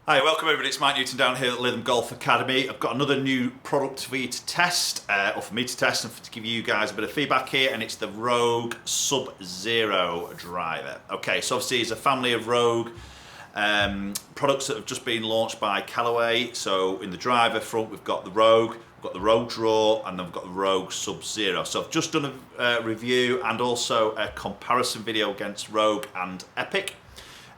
Hi, welcome everybody. It's Mike Newton down here at Lytham Golf Academy. I've got another new product for you to test, or for me to test and to give you guys a bit of feedback here, and it's the Rogue Sub-Zero driver. Okay, so obviously it's a family of Rogue products that have just been launched by Callaway. So in the driver front we've got the Rogue, we've got the Rogue Draw, and then we've got the Rogue Sub-Zero. So I've just done a review and also a comparison video against Rogue and Epic.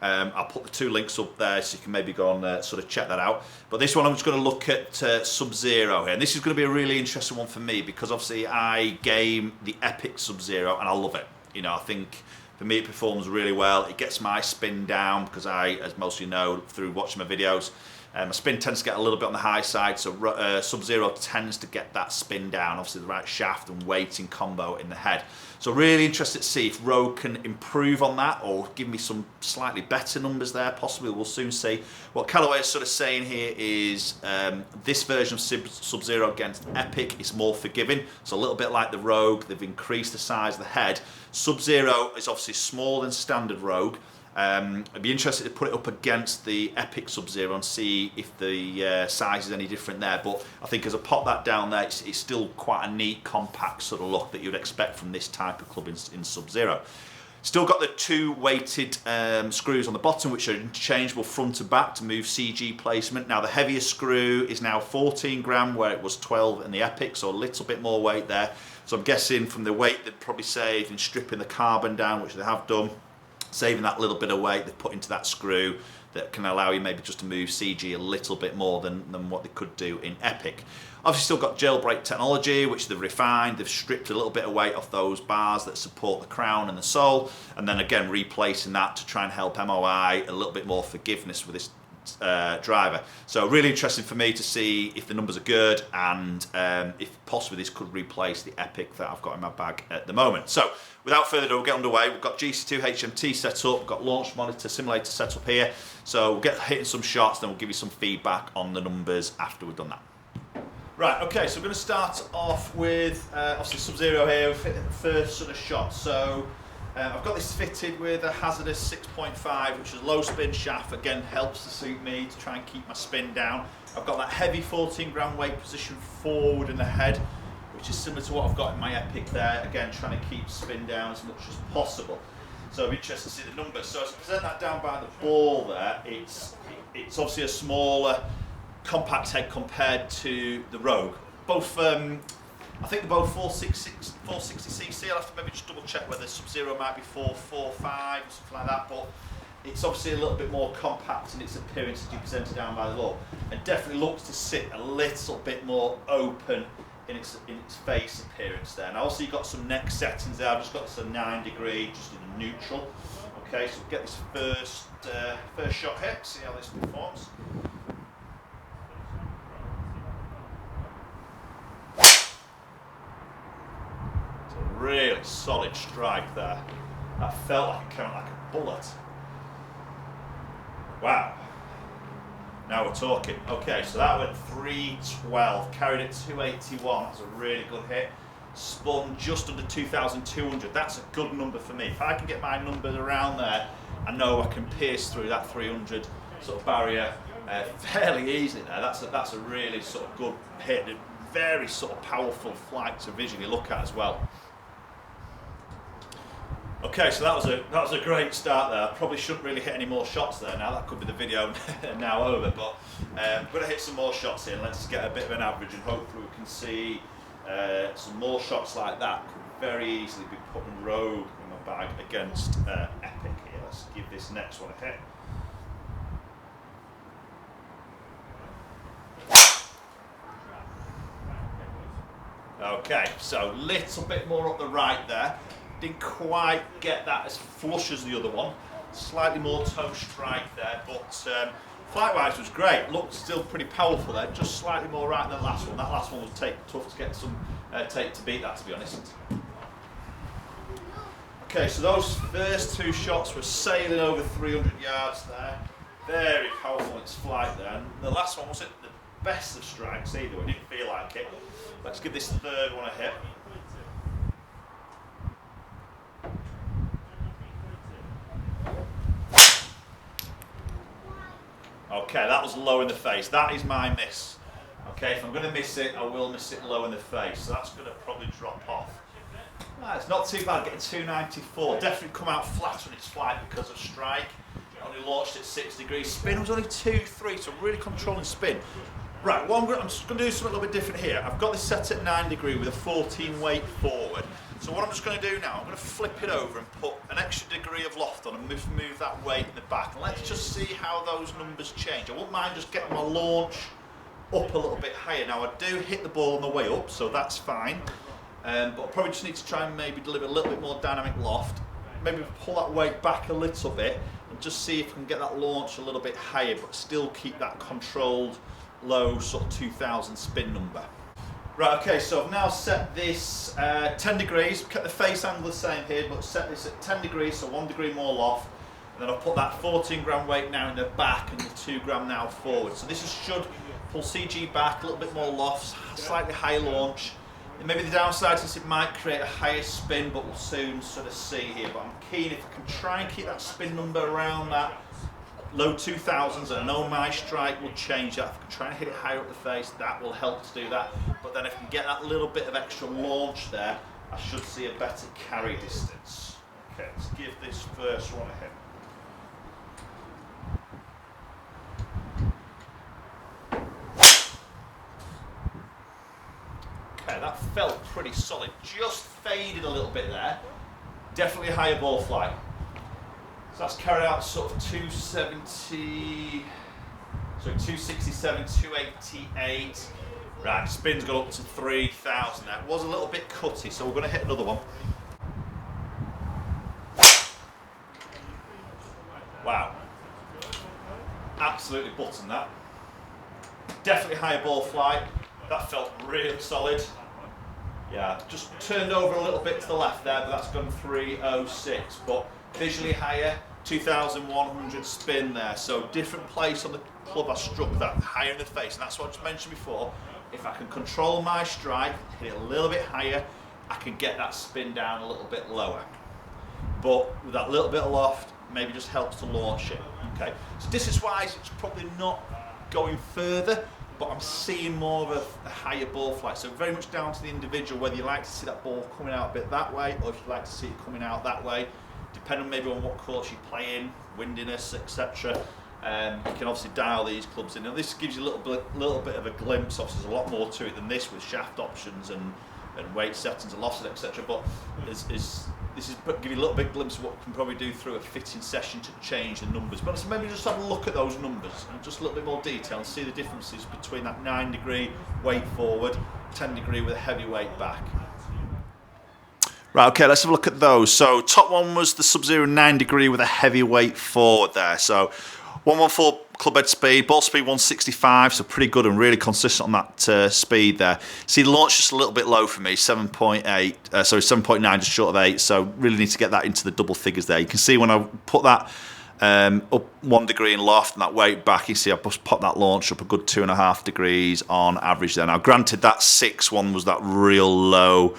I'll put the two links up there so you can maybe go and sort of check that out. But this one I'm just going to look at Sub-Zero here. And this is going to be a really interesting one for me because obviously I game the Epic Sub-Zero and I love it. You know, I think for me it performs really well. It gets my spin down because as most of you know through watching my videos, my spin tends to get a little bit on the high side, so Sub-Zero tends to get that spin down, obviously the right shaft and weight in combo in the head. So really interested to see if Rogue can improve on that or give me some slightly better numbers there, possibly. We'll soon see. What Callaway is sort of saying here is this version of Sub-Zero against Epic is more forgiving. So a little bit like the Rogue, they've increased the size of the head. Sub-Zero is obviously smaller than standard Rogue. I'd be interested to put it up against the Epic Sub-Zero and see if the size is any different there. But I think as I pop that down there, it's still quite a neat, compact sort of look that you'd expect from this type of club in Sub-Zero. Still got the two weighted screws on the bottom, which are interchangeable front to back to move CG placement. Now the heavier screw is now 14 gram where it was 12 in the Epic, so a little bit more weight there. So I'm guessing from the weight they'd probably save in stripping the carbon down, which they have done, saving that little bit of weight they've put into that screw that can allow you maybe just to move CG a little bit more than what they could do in Epic. Obviously still got jailbreak technology, which they've refined. They've stripped a little bit of weight off those bars that support the crown and the sole, and then again replacing that to try and help MOI a little bit more forgiveness with this driver. So really interesting for me to see if the numbers are good and if possibly this could replace the Epic that I've got in my bag at the moment. So without further ado, we'll get underway. We've got GC2 HMT set up, we've got launch monitor simulator set up here. So we'll get hitting some shots, then we'll give you some feedback on the numbers after we've done that. Right, okay, so we're going to start off with obviously Sub-Zero here, first sort of shot. So I've got this fitted with a hazardous 6.5, which is a low spin shaft. Again, helps to suit me to try and keep my spin down. I've got that heavy 14 gram weight position forward in the head, which is similar to what I've got in my Epic there. Again, trying to keep spin down as much as possible. So I'm interested to see the numbers. So as I present that down by the ball there, it's obviously a smaller, compact head compared to the Rogue. Both, I think they're both 460cc. I'll have to maybe just double check whether Sub-Zero might be 445 or something like that, but it's obviously a little bit more compact in its appearance as you present it down by the ball, and definitely looks to sit a little bit more open in its face appearance there. Now also you've got some neck settings there. I've just got this at 9 degree, just in a neutral. Okay, so we'll get this first shot here, see how this performs. Really solid strike there. That felt like it came out like a bullet. Wow. Now we're talking. Okay, so that went 312, carried it 281. That's a really good hit. Spun just under 2,200. That's a good number for me. If I can get my numbers around there, I know I can pierce through that 300 sort of barrier fairly easily there. That's a really sort of good hit. A very sort of powerful flight to visually look at as well. Okay, so that was a great start there. I probably shouldn't really hit any more shots there now. That could be the video now over, but I'm going to hit some more shots here and let's get a bit of an average, and hopefully we can see some more shots like that. Could very easily be putting Rogue in my bag against Epic here. Let's give this next one a hit. Okay, so a little bit more up the right there. Didn't quite get that as flush as the other one. Slightly more toe strike there, but flight-wise was great. Looked still pretty powerful there, just slightly more right than the last one. That last one was tough to get some take to beat that, to be honest. Okay, so those first two shots were sailing over 300 yards there. Very powerful in its flight there. And the last one wasn't the best of strikes either. It didn't feel like it. Let's give this third one a hit. Okay, that was low in the face. That is my miss. Okay, if I'm going to miss it, I will miss it low in the face. So that's going to probably drop off. It's not too bad getting 294. Definitely come out flat on its flight because of strike. Only launched at 6 degrees. Spin was only 2-3, so really controlling spin. Right, I'm just going to do something a little bit different here. I've got this set at 9 degree with a 14 weight forward. So what I'm just going to do now, I'm going to flip it over and put an extra degree of loft on and move that weight in the back. And let's just see how those numbers change. I wouldn't mind just getting my launch up a little bit higher. Now I do hit the ball on the way up, so that's fine. But I probably just need to try and maybe deliver a little bit more dynamic loft. Maybe pull that weight back a little bit and just see if I can get that launch a little bit higher, but still keep that controlled low sort of 2000 spin number. Right, okay, so I've now set this 10 degrees, kept the face angle the same here, but set this at 10 degrees, so 1 degree more loft. And then I've put that 14 gram weight now in the back and the 2 gram now forward. So this should pull CG back, a little bit more loft, slightly higher launch. And maybe the downside is it might create a higher spin, but we'll soon sort of see here. But I'm keen if I can try and keep that spin number around that low 2000s. I know my strike will change that. If I can try and hit it higher up the face, that will help to do that. But then if I can get that little bit of extra launch there, I should see a better carry distance. Okay, let's give this first one a hit. Okay, that felt pretty solid. Just faded a little bit there. Definitely a higher ball flight. So that's carried out sort of 267, 288. Right, spin's got up to 3000 now. It was a little bit cutty, so we're going to hit another one. Wow. Absolutely buttoned that. Definitely higher ball flight. That felt really solid. Yeah, just turned over a little bit to the left there, but that's gone 306. But visually higher, 2100 spin there. So different place on the club I struck that, higher in the face. And that's what I just mentioned before. If I can control my strike, hit it a little bit higher, I can get that spin down a little bit lower. But with that little bit of loft, maybe just helps to launch it. Okay, so distance-wise, it's probably not going further, but I'm seeing more of a higher ball flight. So very much down to the individual, whether you like to see that ball coming out a bit that way, or if you like to see it coming out that way, depending maybe on what course you play in, windiness, etc. You can obviously dial these clubs in. Now this gives you a little bit of a glimpse. Obviously there's a lot more to it than this with shaft options and weight settings and losses, etc. But this is give you a little bit glimpse of what you can probably do through a fitting session to change the numbers. But maybe just have a look at those numbers and just a little bit more detail and see the differences between that 9 degree weight forward, 10 degree with a heavy weight back. Right, okay, let's have a look at those. So top one was the Sub-Zero 9 degree with a heavy weight forward there. So 114 club head speed, ball speed 165, so pretty good and really consistent on that speed there. See, the launch just a little bit low for me, 7.9, just short of 8, so really need to get that into the double figures there. You can see when I put that up 1 degree in loft and that weight back, you see I just popped that launch up a good 2.5 degrees on average there. Now granted, that 6 one was that real low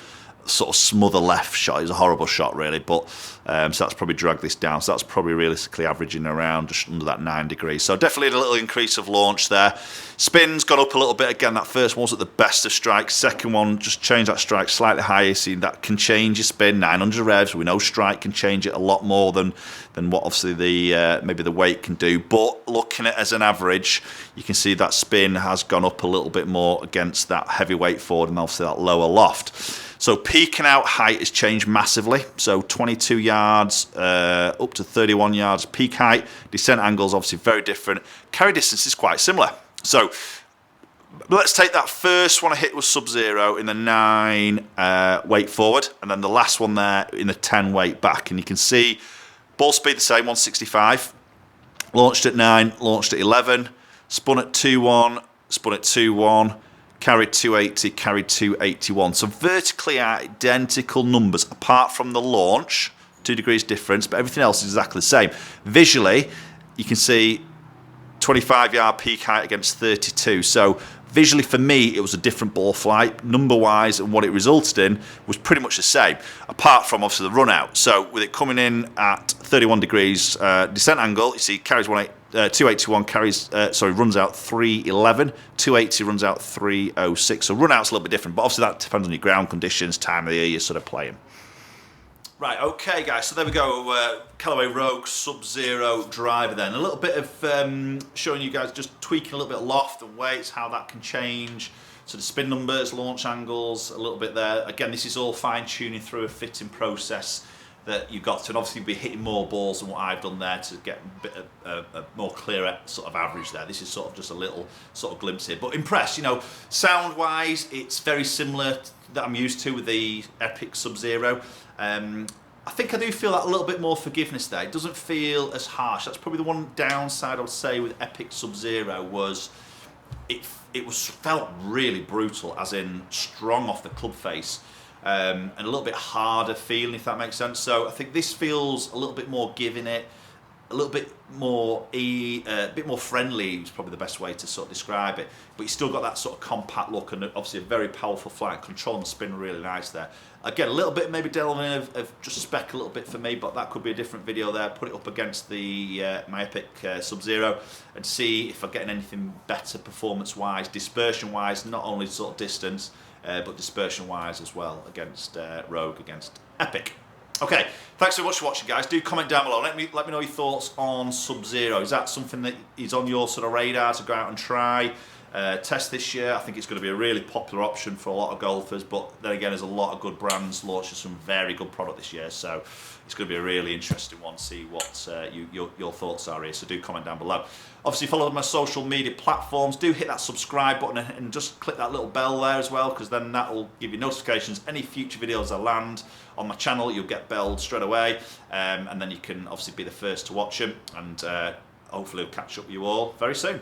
sort of smother left shot. It was a horrible shot really, but so that's probably dragged this down. So that's probably realistically averaging around just under that 9 degrees. So definitely a little increase of launch there. Spin's got up a little bit again. That first one was at the best of strikes. Second one just changed that strike slightly higher. See, that can change your spin 900 revs. We know strike can change it a lot more than what obviously the maybe the weight can do. But looking at it as an average, you can see that spin has gone up a little bit more against that heavy weight forward and obviously that lower loft. So peaking out height has changed massively. So 22 yards up to 31 yards peak height. Descent angles obviously very different. Carry distance is quite similar. So let's take that first one I hit was Sub-Zero in the 9 weight forward, and then the last one there in the 10 weight back. And you can see ball speed the same, 165. Launched at 9, launched at 11. Spun at 2-1, spun at 2-1. Carried 280, carried 281. So vertically identical numbers apart from the launch, 2 degrees difference, but everything else is exactly the same. Visually, you can see 25 yard peak height against 32. So visually for me, it was a different ball flight. Number wise and what it resulted in was pretty much the same, apart from obviously the run out. So with it coming in at 31 degrees descent angle, you see carries 281 runs out 311. 280 runs out 306. So run out's a little bit different, but obviously that depends on your ground conditions, time of the year you're sort of playing. Right, okay guys, so there we go, Callaway Rogue Sub-Zero driver then. A little bit of showing you guys, just tweaking a little bit of loft and weights, how that can change. So the spin numbers, launch angles, a little bit there. Again, this is all fine tuning through a fitting process that you've got to, and obviously you'll be hitting more balls than what I've done there to get a bit of a more clearer sort of average there. This is sort of just a little sort of glimpse here, but impressed, you know, sound wise it's very similar that I'm used to with the Epic Sub-Zero. I think I do feel that a little bit more forgiveness there. It doesn't feel as harsh. That's probably the one downside I would say with Epic Sub-Zero was it felt really brutal, as in strong off the club face. And a little bit harder feeling, if that makes sense. So I think this feels a little bit more giving it, a little bit more friendly is probably the best way to sort of describe it. But you still got that sort of compact look and obviously a very powerful flight, controlling the spin really nice there. Again, a little bit maybe delving in of just spec a little bit for me, but that could be a different video there. Put it up against the my Epic Sub-Zero and see if I'm getting anything better performance-wise, dispersion-wise, not only sort of distance, but dispersion-wise as well against Rogue, against Epic. Okay, thanks so much for watching, guys. Do comment down below. Let me know your thoughts on Sub-Zero. Is that something that is on your sort of radar to go out and try, test this year? I think it's going to be a really popular option for a lot of golfers, but then again, there's a lot of good brands launching some very good product this year, so it's going to be a really interesting one. See what your thoughts are here, so do comment down below. Obviously, follow my social media platforms. Do hit that subscribe button and just click that little bell there as well, because then that will give you notifications. Any future videos I land on my channel, you'll get belled straight away, and then you can obviously be the first to watch them, and hopefully I'll catch up with you all very soon.